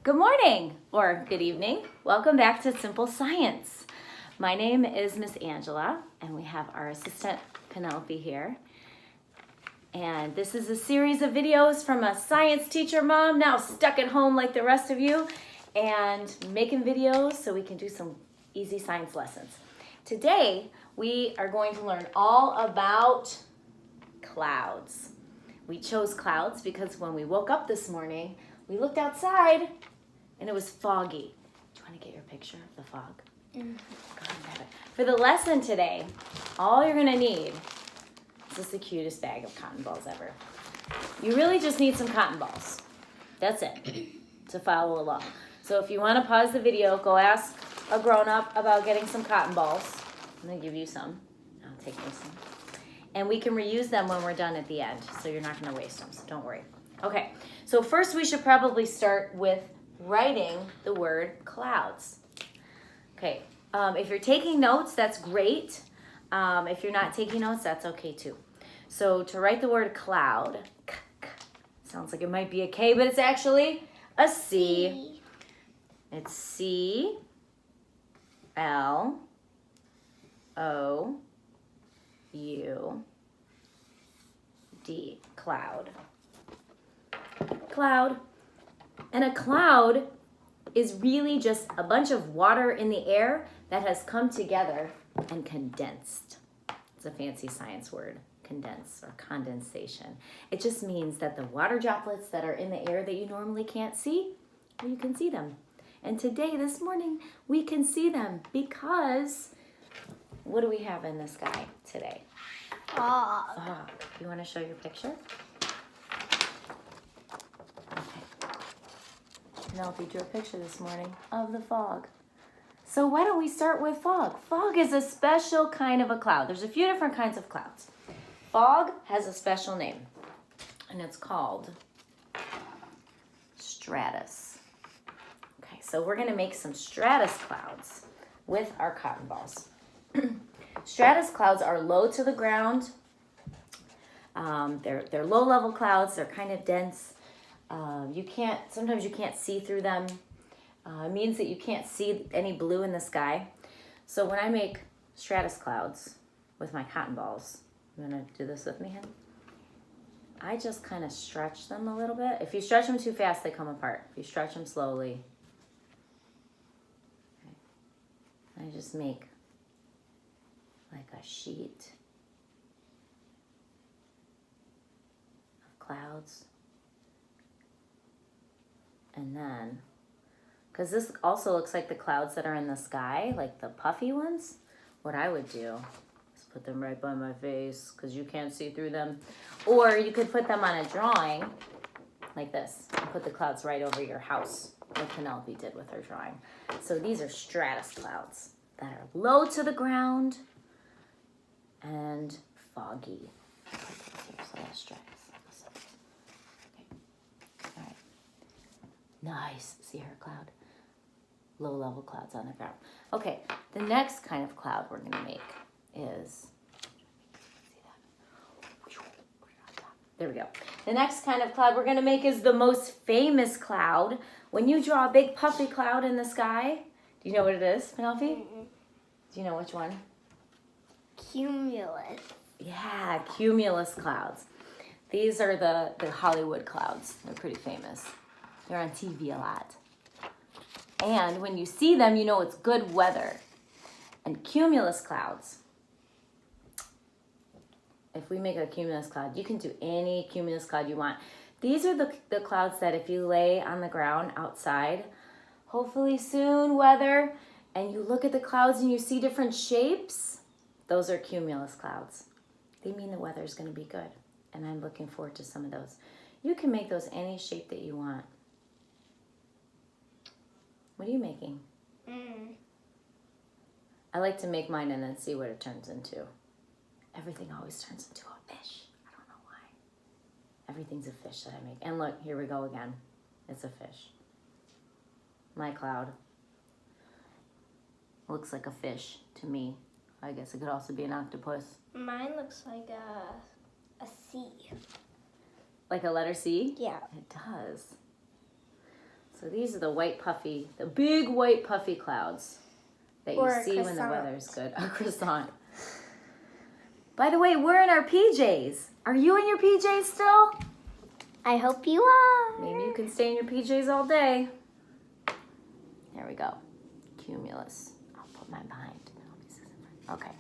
Good morning or good evening. Welcome back to Simple Science. My name is Miss Angela and we have our assistant Penelope here. And this is a series of videos from a science teacher mom now stuck at home like the rest of you and making videos so we can do some easy science lessons. Today we are going to learn all about clouds. We chose clouds because when we woke up this morning, we looked outside and it was foggy. Do you want to get your picture of the fog? Mm-hmm. Go ahead and grab it. For the lesson today, all you're going to need is just the cutest bag of cotton balls ever. You really just need some cotton balls. That's it, to follow along. So if you want to pause the video, go ask a grown-up about getting some cotton balls. I'm going to give you some. I'll take me some. And we can reuse them when we're done at the end, so you're not going to waste them, so don't worry. Okay, so first we should probably start with writing the word clouds. Okay, if you're taking notes, that's great. If you're not taking notes, that's okay too. So to write the word cloud, sounds like it might be a K, but it's actually a C. It's C-L-O-U-D, cloud. Cloud. And a cloud is really just a bunch of water in the air that has come together and condensed. It's a fancy science word, condense or condensation. It just means that the water droplets that are in the air that you normally can't see, well, you can see them. And today, this morning, we can see them because what do we have in the sky today? Fog. Fog. You want to show your picture? Penelope drew a picture this morning of the fog. So why don't we start with fog? Fog is a special kind of a cloud. There's a few different kinds of clouds. Fog has a special name, and it's called stratus. Okay, so we're going to make some stratus clouds with our cotton balls. Stratus clouds are low to the ground. They're low-level clouds. They're kind of dense. Sometimes you can't see through them. It means that you can't see any blue in the sky. So when I make stratus clouds with my cotton balls, you want to do this with me, Hen? I just kind of stretch them a little bit. If you stretch them too fast, they come apart. If you stretch them slowly, okay. I just make like a sheet of clouds. And then, because this also looks like the clouds that are in the sky, like the puffy ones, what I would do is put them right by my face because you can't see through them. Or you could put them on a drawing like this and put the clouds right over your house, like Penelope did with her drawing. So these are stratus clouds that are low to the ground and foggy. So that's stratus. Nice. See her cloud? Low-level clouds on the ground. Okay, the next kind of cloud we're going to make is, see that? There we go. The next kind of cloud we're going to make is the most famous cloud. When you draw a big puffy cloud in the sky, do you know what it is, Penelope? Mm-mm. Do you know which one? Cumulus. Yeah, cumulus clouds. These are the Hollywood clouds. They're pretty famous. They're on TV a lot. And when you see them, you know it's good weather. And cumulus clouds, if we make a cumulus cloud, you can do any cumulus cloud you want. These are the clouds that if you lay on the ground outside, hopefully soon weather, and you look at the clouds and you see different shapes, those are cumulus clouds. They mean the weather's going to be good. And I'm looking forward to some of those. You can make those any shape that you want. What are you making? I like to make mine and then see what it turns into. Everything always turns into a fish. I don't know why. Everything's a fish that I make. And look, here we go again. It's a fish. My cloud looks like a fish to me. I guess it could also be an octopus. Mine looks like a C. Like a letter C? Yeah. It does. So these are the the big white puffy clouds that you Or a see when the croissant. weather's good. A croissant. By the way, we're in our PJs. Are you in your PJs still? I hope you are. Maybe you can stay in your PJs all day. There we go. Cumulus. I'll put mine behind. Okay.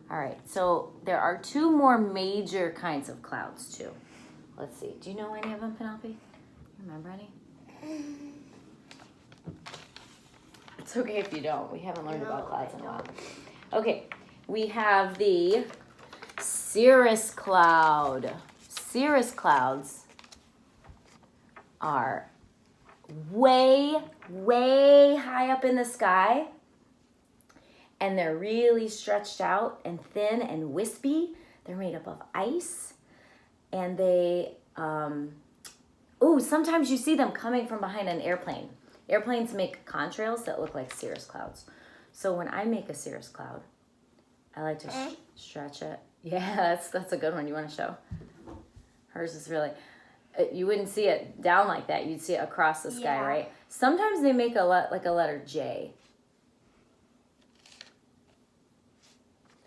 All right. So there are two more major kinds of clouds too. Let's see. Do you know any of them, Penelope? You remember any? It's okay if you don't. We haven't learned about clouds in a while. Okay. We have the cirrus cloud. Cirrus clouds are way, way high up in the sky, and they're really stretched out and thin and wispy. They're made up of ice, and they, sometimes you see them coming from behind an airplane. Airplanes make contrails that look like cirrus clouds. So when I make a cirrus cloud, I like to stretch it. Yeah, that's a good one. You want to show? Hers is really, you wouldn't see it down like that. You'd see it across the sky, right? Sometimes they make like a letter J.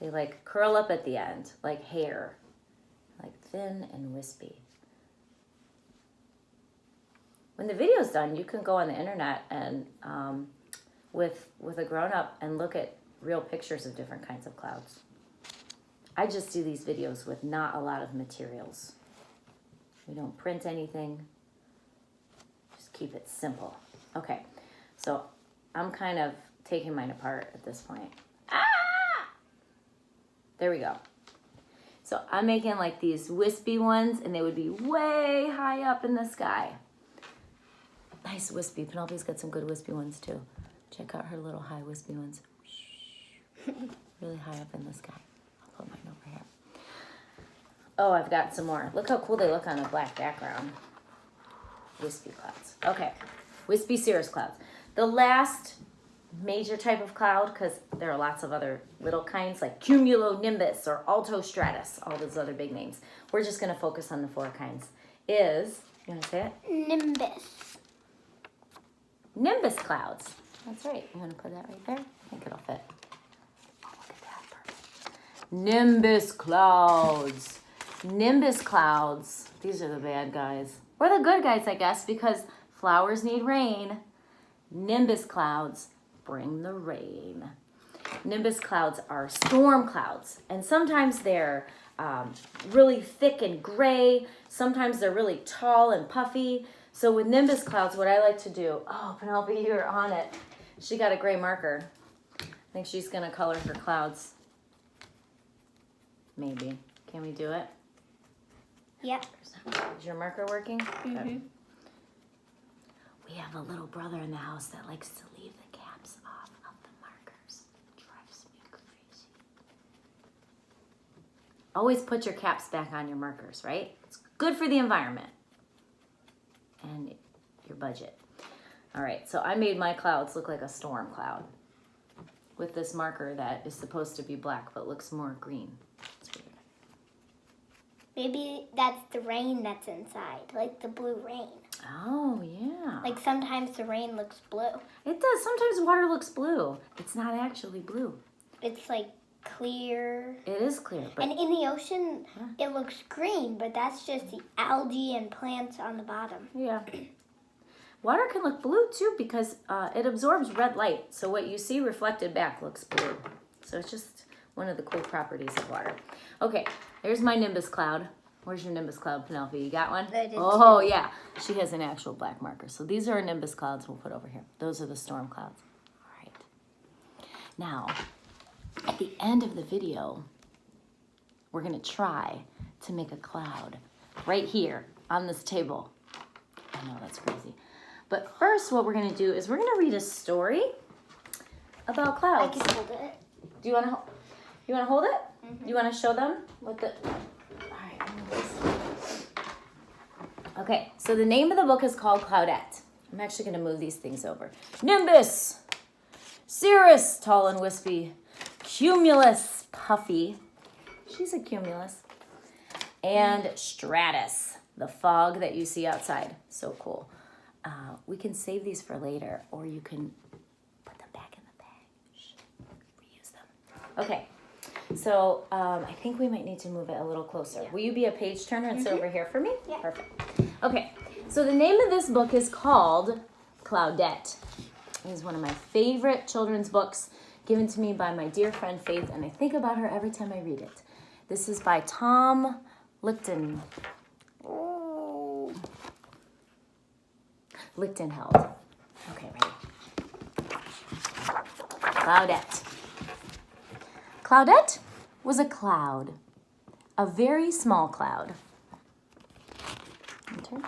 They like curl up at the end, like hair, like thin and wispy. When the video's done, you can go on the internet and with a grown-up and look at real pictures of different kinds of clouds. I just do these videos with not a lot of materials. We don't print anything. Just keep it simple. Okay, so I'm kind of taking mine apart at this point. There we go. So I'm making like these wispy ones, and they would be way high up in the sky. Nice wispy. Penelope's got some good wispy ones too. Check out her little high wispy ones. Really high up in the sky. I'll put mine over here. Oh, I've got some more. Look how cool they look on a black background. Wispy clouds. Okay, wispy cirrus clouds. The last major type of cloud, because there are lots of other little kinds like cumulonimbus or altostratus, all those other big names. We're just going to focus on the four kinds. Is, you want to say it? Nimbus. Nimbus clouds. That's right. You want to put that right there? I think it'll fit. Oh, look at that. Perfect. Nimbus clouds. Nimbus clouds. These are the bad guys. Or the good guys, I guess, because flowers need rain. Nimbus clouds bring the rain. Nimbus clouds are storm clouds, and sometimes they're really thick and gray. Sometimes they're really tall and puffy. So with nimbus clouds, what I like to do, oh, Penelope, you're on it. She got a gray marker. I think she's going to color her clouds. Maybe. Can we do it? Yep. Is your marker working? Mm-hmm. Okay. We have a little brother in the house that likes to leave the caps off of the markers. It drives me crazy. Always put your caps back on your markers, right? It's good for the environment and your budget. All right, so I made my clouds look like a storm cloud with this marker that is supposed to be black but looks more green. It's weird. Maybe that's the rain that's inside, like the blue rain. Oh, yeah. Like sometimes the rain looks blue. It does. Sometimes water looks blue. It's not actually blue. It's like clear. It is clear. But And in the ocean, it looks green, but that's just the algae and plants on the bottom. yeah. Water can look blue too because it absorbs red light. So what you see reflected back looks blue. So it's just one of the cool properties of water. Okay, there's my nimbus cloud. Where's your nimbus cloud, Penelope? You got one? I did Oh, too. yeah. She has an actual black marker. So these are our nimbus clouds we'll put over here. Those are the storm clouds. All right. Now, at the end of the video, we're going to try to make a cloud right here on this table. I know, that's crazy. But first, what we're going to do is we're going to read a story about I clouds. can hold it. Do you want to hold it? Mm-hmm. You want to show them what the... Okay, so the name of the book is called Claudette. I'm actually going to move these things over. Nimbus, cirrus, tall and wispy, cumulus, puffy. She's a cumulus. And stratus, the fog that you see outside. So cool. we can save these for later, or you can put them back in the bag. Reuse them. Okay, so I think we might need to move it a little closer. Will you be a page turner and sit over here for me? Yeah. Perfect. Okay, so the name of this book is called Claudette. It is one of my favorite children's books given to me by my dear friend Faith, and I think about her every time I read it. This is by Tom Lichtenheld. Okay, ready? Claudette. Claudette was a cloud, a very small cloud. Enter.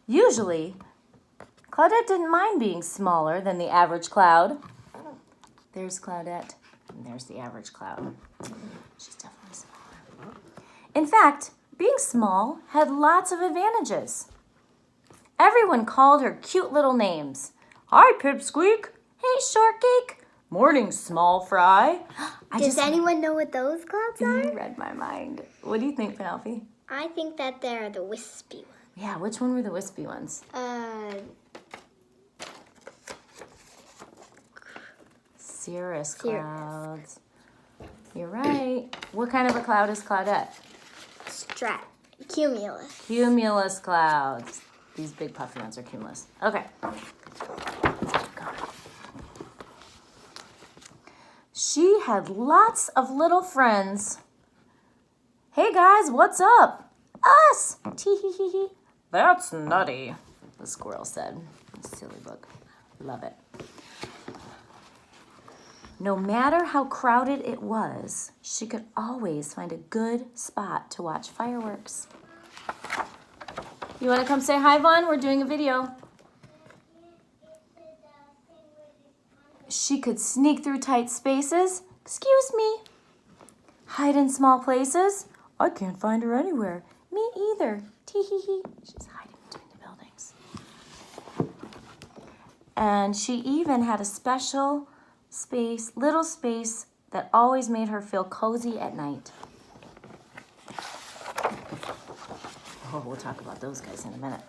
Usually, Claudette didn't mind being smaller than the average cloud. There's Claudette, and there's the average cloud. She's definitely smaller. In fact, being small had lots of advantages. Everyone called her cute little names. Hi, Pipsqueak. Hey, Shortcake. Morning, Small Fry. Does anyone know what those clouds are? You read my mind. What do you think, Penelope? I think that they're the wispy ones. Yeah, which one were the wispy ones? Cirrus clouds. You're right. What kind of a cloud is Claudette? Cumulus. Cumulus clouds. These big puffy ones are cumulus. Okay. She had lots of little friends. Hey guys, what's up? Us! Tee-hee-hee-hee. That's nutty, the squirrel said. Silly book. Love it. No matter how crowded it was, she could always find a good spot to watch fireworks. You want to come say hi, Vaughn? We're doing a video. She could sneak through tight spaces. Excuse me. Hide in small places. I can't find her anywhere. Me either. Tee-hee-hee. She's hiding between the buildings. And she even had a special little space that always made her feel cozy at night. Oh, we'll talk about those guys in a minute.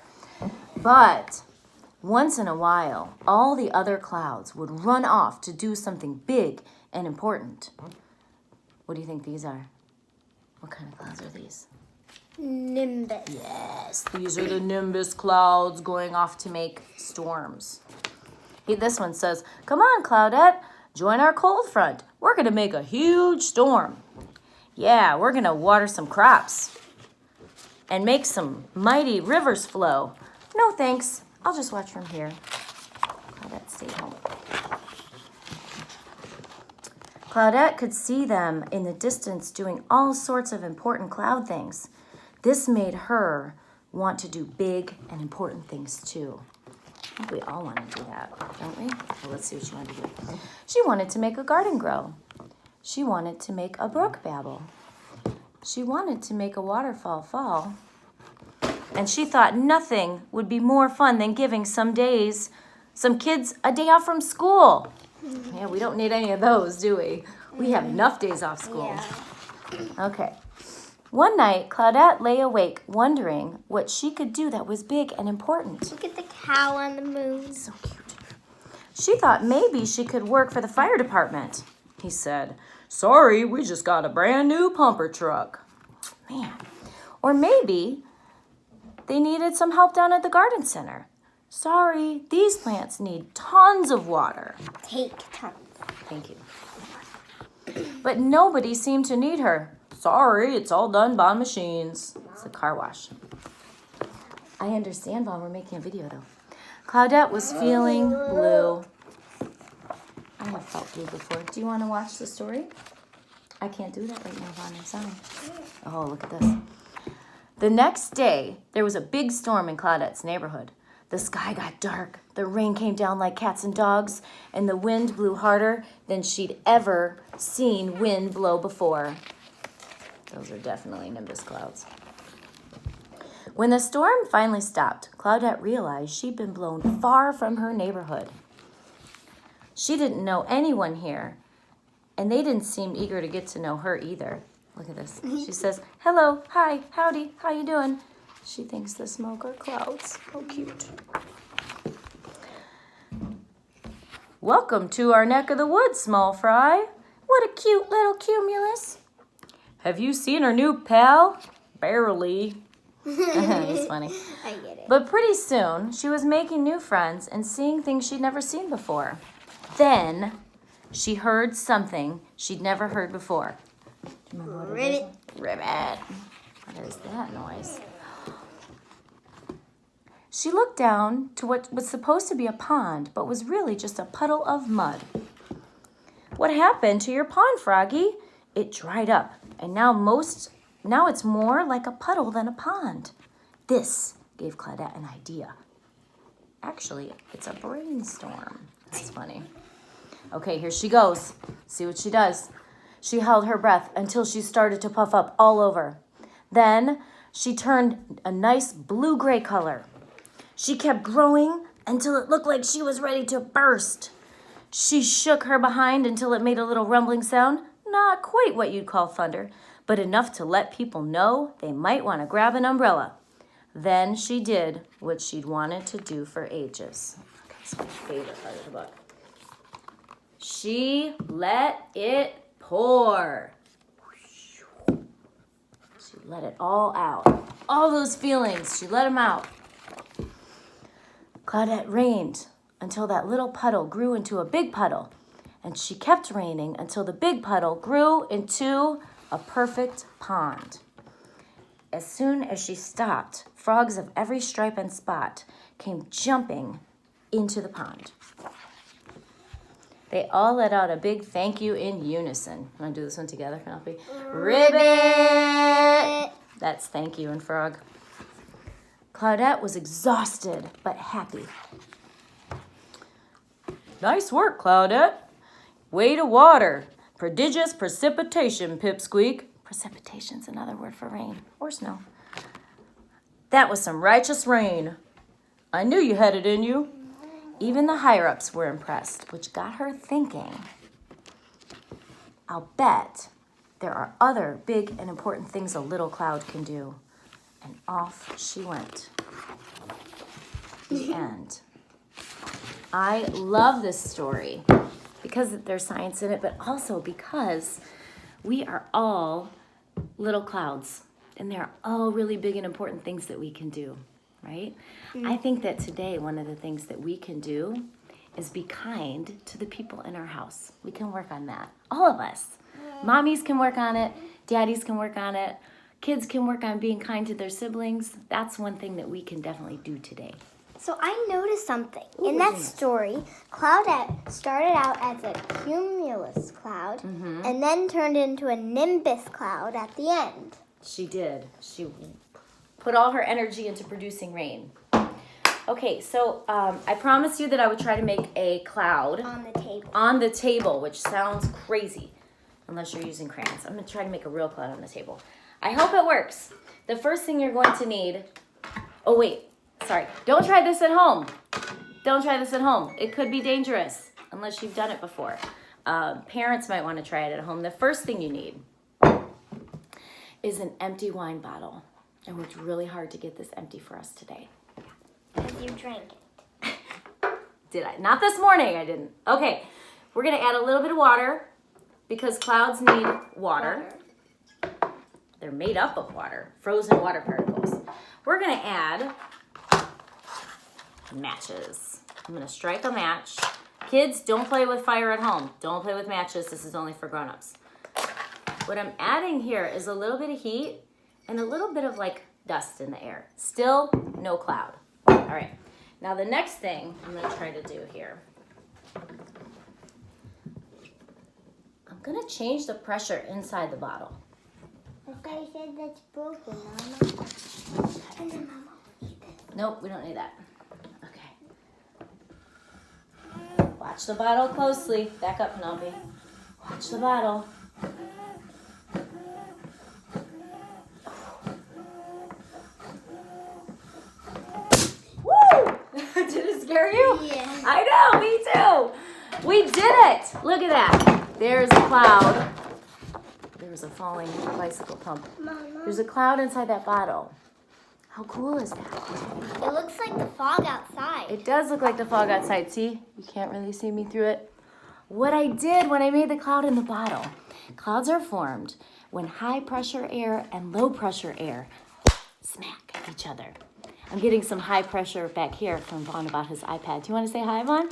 But once in a while, all the other clouds would run off to do something big and important. What do you think these are? What kind of clouds are these? Nimbus. Yes, these are the Nimbus Clouds going off to make storms. Hey, this one says, come on, Claudette, join our cold front. We're going to make a huge storm. Yeah, we're going to water some crops and make some mighty rivers flow. No, thanks. I'll just watch from here. Claudette stayed home. Claudette could see them in the distance doing all sorts of important cloud things. This made her want to do big and important things too. I think we all want to do that, don't we? Well, let's see what she wanted to do. She wanted to make a garden grow. She wanted to make a brook babble. She wanted to make a waterfall fall. And she thought nothing would be more fun than giving some kids a day off from school. Yeah, we don't need any of those, do we? We have enough days off school. Yeah. Okay. One night, Claudette lay awake, wondering what she could do that was big and important. Look at the cow on the moon. So cute. She thought maybe she could work for the fire department. He said, sorry, we just got a brand new pumper truck. Man. Or maybe they needed some help down at the garden center. Sorry, these plants need tons of water. Take tons. Thank you. But nobody seemed to need her. Sorry, it's all done by machines. It's the car wash. I understand, Vaughn. We're making a video, though. Claudette was feeling blue. I have felt blue before. Do you want to watch the story? I can't do that right now, Vaughn. I'm sorry. Oh, look at this. The next day, there was a big storm in Claudette's neighborhood. The sky got dark. The rain came down like cats and dogs, and the wind blew harder than she'd ever seen wind blow before. Those are definitely Nimbus clouds. When the storm finally stopped, Claudette realized she'd been blown far from her neighborhood. She didn't know anyone here, and they didn't seem eager to get to know her either. Look at this. She says, hello, hi, howdy, how you doing? She thinks the smoke are clouds. How cute. Welcome to our neck of the woods, small fry. What a cute little cumulus. Have you seen our new pal? Barely. It's funny. I get it. But pretty soon, she was making new friends and seeing things she'd never seen before. Then, she heard something she'd never heard before. Do you remember what it is? Ribbit. What is that noise? She looked down to what was supposed to be a pond, but was really just a puddle of mud. What happened to your pond, Froggy? It dried up, and now it's more like a puddle than a pond. This gave Claudette an idea. Actually, it's a brainstorm. This is funny. Okay, here she goes. See what she does. She held her breath until she started to puff up all over. Then she turned a nice blue-gray color. She kept growing until it looked like she was ready to burst. She shook her behind until it made a little rumbling sound. Not quite what you'd call thunder, but enough to let people know they might want to grab an umbrella. Then she did what she'd wanted to do for ages. Okay, it's my favorite part of the book. She let it pour. She let it all out. All those feelings, she let them out. Claudette rained until that little puddle grew into a big puddle, and she kept raining until the big puddle grew into a perfect pond. As soon as she stopped, frogs of every stripe and spot came jumping into the pond. They all let out a big thank you in unison. You want to do this one together, Penelope? Ribbit! That's thank you in frog. Claudette was exhausted, but happy. Nice work, Claudette. Way to water. Prodigious precipitation, Pipsqueak. Precipitation's another word for rain or snow. That was some righteous rain. I knew you had it in you. Even the higher-ups were impressed, which got her thinking. I'll bet there are other big and important things a little cloud can do. And off she went. The end. I love this story because there's science in it, but also because we are all little clouds. And there are all really big and important things that we can do, right? I think that today one of the things that we can do is be kind to the people in our house. We can work on that. All of us. Mommies can work on it. Daddies can work on it. Kids can work on being kind to their siblings. That's one thing that we can definitely do today. So I noticed something. In that story, Claudette started out as a cumulus cloud and then turned into a Nimbus Cloud at the end. She did. She put all her energy into producing rain. Okay, so I promised you that I would try to make a cloud On the table, which sounds crazy unless you're using crayons. I'm going to try to make a real cloud on the table. I hope it works. The first thing you're going to need... Oh, wait. Sorry. Don't try this at home. Don't try this at home. It could be dangerous unless you've done it before. Parents might want to try it at home. The first thing you need is an empty wine bottle. I worked really hard to get this empty for us today. Because you drank it. Did I? Not this morning, I didn't. Okay, we're going to add a little bit of water because clouds need water. They're made up of water, frozen water particles. We're going to add matches. I'm going to strike a match. Kids, don't play with fire at home. Don't play with matches. This is only for grown-ups. What I'm adding here is a little bit of heat and a little bit of like dust in the air. Still no cloud. All right. Now the next thing I'm going to try to do here, I'm going to change the pressure inside the bottle. I thought you said that's broken, Mama. And then Mama will eat it. Nope, we don't need that. Okay. Watch the bottle closely. Back up, Penelope. Watch the bottle. Woo! Did it scare you? Yeah. I know, me too. We did it. Look at that. There's a cloud. There was a falling bicycle pump. Mama. There's a cloud inside that bottle. How cool is that? It looks like the fog outside. It does look like the fog outside. See? You can't really see me through it. What I did when I made the cloud in the bottle, clouds are formed when high pressure air and low pressure air smack each other. I'm getting some high pressure back here from Vaughn about his iPad. Do you want to say hi, Vaughn?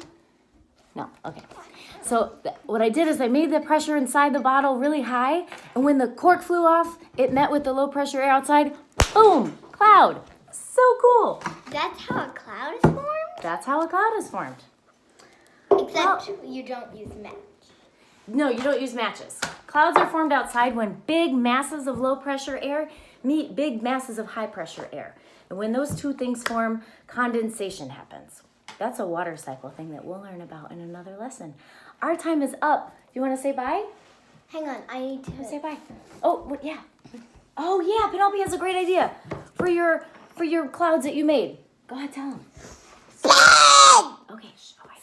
No? Okay. So what I did is I made the pressure inside the bottle really high, and when the cork flew off, it met with the low pressure air outside. Boom! Cloud. So cool. That's how a cloud is formed? That's how a cloud is formed. Except you don't use match. No, you don't use matches. Clouds are formed outside when big masses of low pressure air meet big masses of high pressure air. And when those two things form, condensation happens. That's a water cycle thing that we'll learn about in another lesson. Our time is up. You want to say bye? Hang on, I need to Say bye. Oh, yeah. Oh, yeah, Penelope has a great idea for your clouds that you made. Go ahead, tell them. Okay.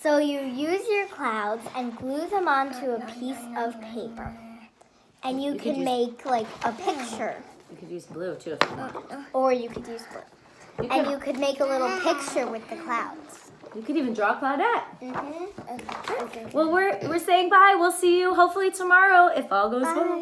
So you use your clouds and glue them onto a piece of paper. And you can make like a picture. You could use blue too if you want. Or you could use blue. And you could make a little picture with the clouds. You could even draw Claudette. Mm-hmm. Okay. Well, we're saying bye. We'll see you hopefully tomorrow if all goes well.